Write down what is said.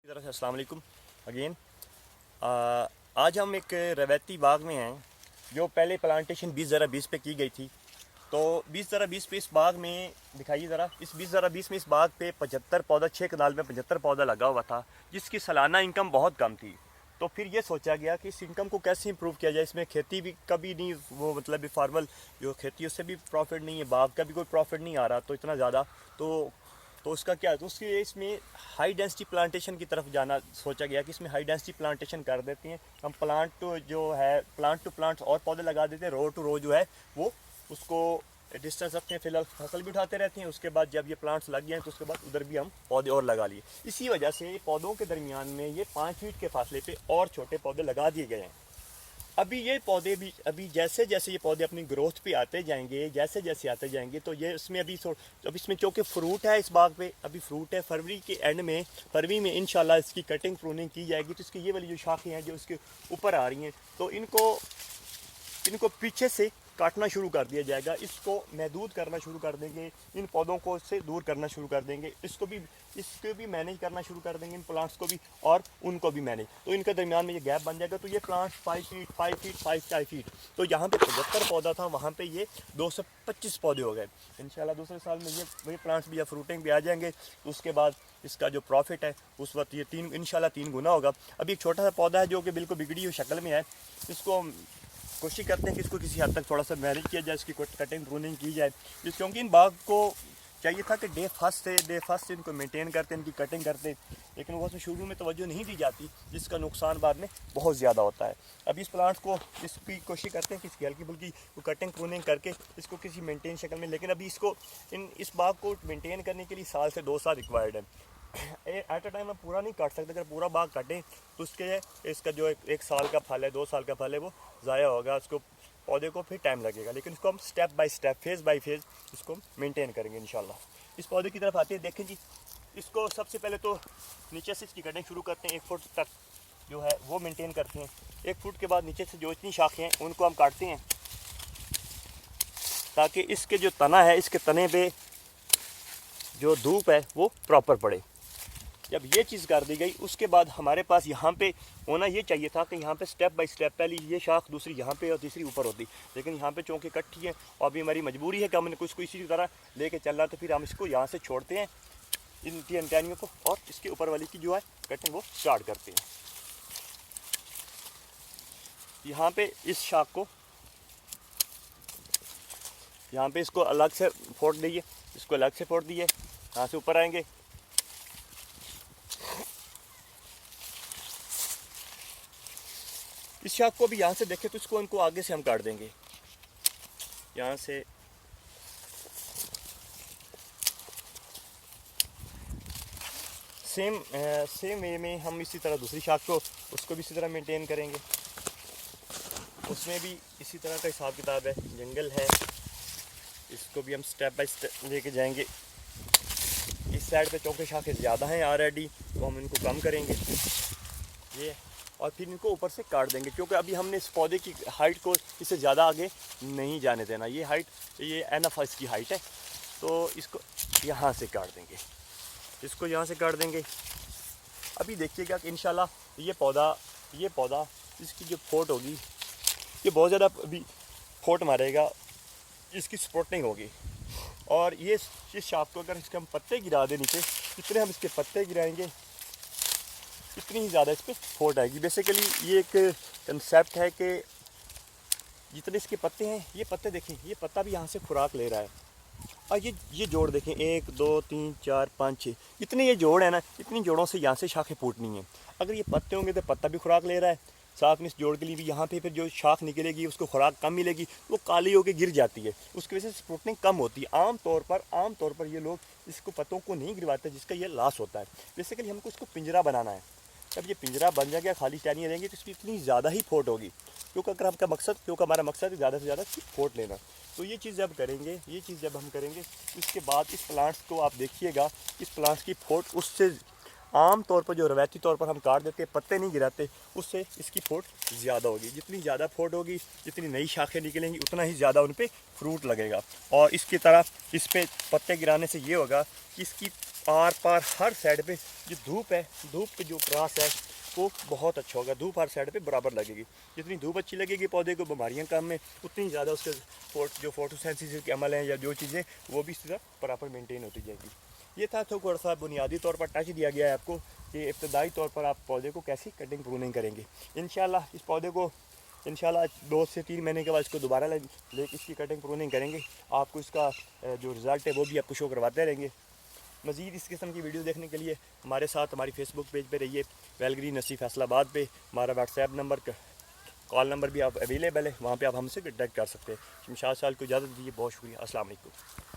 तरफ से अस्सलाम वालेकुम अगेन। आज हम एक रवैती बाग में हैं जो पहले प्लांटेशन 20/20 पे की गई थी। तो 20/20 पे इस बाग में दिखाइए ज़रा, इस 20/20 में इस बाग पे 75 पौधा, 6 कनाल में 75 पौधा लगा हुआ था, जिसकी सालाना इनकम बहुत कम थी। तो फिर ये सोचा गया कि इस इनकम को कैसे इंप्रूव किया जाए। इसमें खेती भी कभी नहीं, वो मतलब फार्मल जो खेती उससे भी प्रॉफिट नहीं है, बाग का भी कोई प्रॉफिट नहीं आ रहा तो इतना ज़्यादा। तो उसका क्या, तो उसके इसमें हाई डेंसिटी प्लांटेशन की तरफ जाना सोचा गया कि इसमें हाई डेंसिटी प्लांटेशन कर देते हैं हम। प्लांट जो है, प्लांट टू प्लांट और पौधे लगा देते हैं, रो टू रो जो है वो उसको डिस्टेंस रखते हैं। फिलहाल फसल भी उठाते रहते हैं, उसके बाद जब ये प्लांट्स लग गए हैं तो उसके बाद उधर भी हम पौधे और लगा लिए। इसी वजह से पौधों के दरमियान में ये 5 फीट के फासले पे और छोटे पौधे लगा दिए गए हैं। अभी ये पौधे भी अभी जैसे जैसे ये पौधे अपनी ग्रोथ पे आते जाएंगे, जैसे जैसे आते जाएंगे, तो ये इसमें अभी इसमें चूँकि फ्रूट है, इस बाग पे अभी फ्रूट है। फरवरी के एंड में, फरवरी में इंशाल्लाह इसकी कटिंग प्रूनिंग की जाएगी। तो इसकी ये वाली जो शाखें हैं जो इसके ऊपर आ रही हैं, तो इनको पीछे से काटना शुरू कर दिया जाएगा। इसको महदूद करना शुरू कर देंगे, इन पौधों को से दूर करना शुरू कर देंगे। इसको भी मैनेज करना शुरू कर देंगे, इन प्लांट्स को भी और उनको भी मैनेज। तो इनके दरमियान में ये गैप बन जाएगा। तो ये प्लांट्स 5 फीट 5 फीट 5 फीट, तो यहाँ पे 75 पौधा था, वहाँ पे ये 225 पौधे हो गए। इंशाल्लाह दूसरे साल में ये प्लांट्स भी या फ्रूटिंग भी आ जाएंगे। तो उसके बाद इसका जो प्रॉफिट है उस वक्त ये इंशाल्लाह 3 गुना होगा। अभी एक छोटा सा पौधा है जो कि बिल्कुल बिगड़ी हुई शक्ल में है, इसको कोशिश करते हैं कि इसको किसी हद तक थोड़ा सा मैनेज किया जाए, इसकी कटिंग प्रूनिंग की जाए। क्योंकि इन बाग को चाहिए था कि डे फर्स्ट से इनको मेंटेन करते, इनकी कटिंग करते, लेकिन वो उसमें शुरू में तवज्जो नहीं दी जाती, जिसका नुकसान बाद में बहुत ज़्यादा होता है। अभी इस प्लांट को इसकी कोशिश करते हैं कि इसकी हल्की फुल्की कटिंग प्रूनिंग करके इसको किसी मेंटेन शक्ल में, लेकिन अभी इस बाग को मेंटेन करने के लिए 1 साल से 2 साल रिक्वायर्ड है। एट अ टाइम हम पूरा नहीं काट सकते। अगर पूरा बाग काटें तो इसका जो एक साल का फल है, 2 साल का फल है, वो ज़ाया होगा, उसको पौधे को फिर टाइम लगेगा। लेकिन इसको हम step by step, phase by phase इसको मेंटेन करेंगे इंशाल्लाह। इस पौधे की तरफ आते हैं, देखें जी। इसको सबसे पहले तो नीचे से इसकी कटिंग शुरू करते हैं, 1 फुट तक जो है वो मेंटेन करते हैं। 1 फुट के बाद नीचे से जो इतनी शाखें हैं उनको हम काटते हैं, ताकि इसके जो तना है, इसके तने पे जो धूप है वो प्रॉपर पड़े। जब ये चीज़ कर दी गई, उसके बाद हमारे पास यहाँ पे होना ये चाहिए था कि यहाँ पे स्टेप बाय स्टेप पहले ये शाख, दूसरी यहाँ पे और तीसरी ऊपर होती। लेकिन यहाँ पे चौंके इकट्ठी हैं और अभी हमारी मजबूरी है कि हमने इसको इसी तरह लेके चलना। तो फिर हम इसको यहाँ से छोड़ते हैं, इनकी अंटानियों को, और इसके ऊपर वाली की जो है कटिंग वो स्टार्ट करते हैं। यहाँ पे इस शाख को, यहाँ पे इसको अलग से फोड़ दीजिए, इसको अलग से फोड़ दिए, यहाँ से ऊपर आएंगे। इस शाख को भी यहाँ से देखें तो इनको आगे से हम काट देंगे, यहाँ से सेम वे में हम इसी तरह दूसरी शाख को, उसको भी इसी तरह मेंटेन करेंगे। उसमें भी इसी तरह का हिसाब किताब है, जंगल है, इसको भी हम स्टेप बाय स्टेप लेके जाएंगे। इस साइड पे चौके शाखें ज़्यादा हैं ऑलरेडी, तो हम इनको कम करेंगे ये, और फिर इनको ऊपर से काट देंगे। क्योंकि अभी हमने इस पौधे की हाइट को इससे ज़्यादा आगे नहीं जाने देना। ये हाइट, ये एनफ इसकी हाइट है, तो इसको यहाँ से काट देंगे, इसको यहाँ से काट देंगे। अभी देखिएगा कि इंशाल्लाह ये पौधा इसकी जो फोट होगी, ये बहुत ज़्यादा अभी फोट मारेगा, इसकी सपोर्टिंग होगी। और ये इस शाख को अगर इसके हम पत्ते गिरा दें नीचे, जितने हम इसके पत्ते गिराएंगे इतनी ही ज़्यादा इस पर फोट आएगी। बेसिकली ये एक कंसेप्ट है कि जितने इसके पत्ते हैं, ये पत्ते देखें, ये पत्ता भी यहाँ से खुराक ले रहा है। और ये जोड़ देखें, 1 2 3 4 5 6, इतने ये जोड़ है ना, इतनी जोड़ों से यहाँ से शाखें फूटनी हैं। अगर ये पत्ते होंगे तो पत्ता भी खुराक ले रहा है, साथ में इस जोड़ के लिए भी यहाँ पे फिर जो शाख निकलेगी उसको खुराक कम मिलेगी, वो काली होकर गिर जाती है, उसकी वजह से स्प्रूटनिंग कम होती है। आम तौर पर ये लोग इसको पत्तों को नहीं गिरवाते, जिसका ये लॉस होता है। बेसिकली हमको इसको पिंजरा बनाना है। जब ये पिंजरा बन जाएगा, खाली टहनियाँ रहेंगी, तो इसकी इतनी ज़्यादा ही फोट होगी। क्योंकि हमारा मकसद है ज़्यादा से ज़्यादा फोट लेना। तो ये चीज़ जब हम करेंगे, इसके बाद इस प्लांट्स को आप देखिएगा, इस प्लांट्स की फोट उससे आम तौर पर जो रवायती तौर पर हम काट देते हैं, पत्ते नहीं गिराते, उससे इसकी फोट ज़्यादा होगी। जितनी ज़्यादा फोट होगी, जितनी नई शाखें निकलेंगी, उतना ही ज़्यादा उन पर फ्रूट लगेगा। और इसकी तरह इस पर पत्ते गिराने से ये होगा कि इसकी आर पार हर साइड पे जो धूप है, धूप की जो प्रास है वो बहुत अच्छा होगा। धूप हर साइड पे बराबर लगेगी। जितनी धूप अच्छी लगेगी पौधे को, बीमारियाँ कम है, उतनी ज़्यादा उसके जो फोटोसेंसिस के अमल हैं या जो चीज़ें वो भी इसी तरह प्रॉपर मेंटेन होती जाएगी। ये था थोड़ा सा बुनियादी तौर पर टच दिया गया है आपको कि इब्तदाई तौर पर आप पौधे को कैसी कटिंग प्रूनिंग करेंगे। इंशाल्लाह इस पौधे को इंशाल्लाह 2 से 3 महीने के बाद इसको दोबारा ले इसकी कटिंग प्रूनिंग करेंगे। आपको इसका जो रिज़ल्ट है वो भी आपको शो करवाते रहेंगे। मज़ीद इस किस्म की वीडियो देखने के लिए हमारे साथ हमारी फेसबुक पेज पे रहिए, वेलग्रीन नसी फैसलाबाद पे। हमारा व्हाट्सएप नंबर कॉल नंबर भी आप अवेलेबल है, वहाँ पे आप हमसे कॉन्टैक्ट कर सकते हैं। शमशाद साल को इजाज़त दीजिए, बहुत शुक्रिया, अस्सलाम वालेकुम।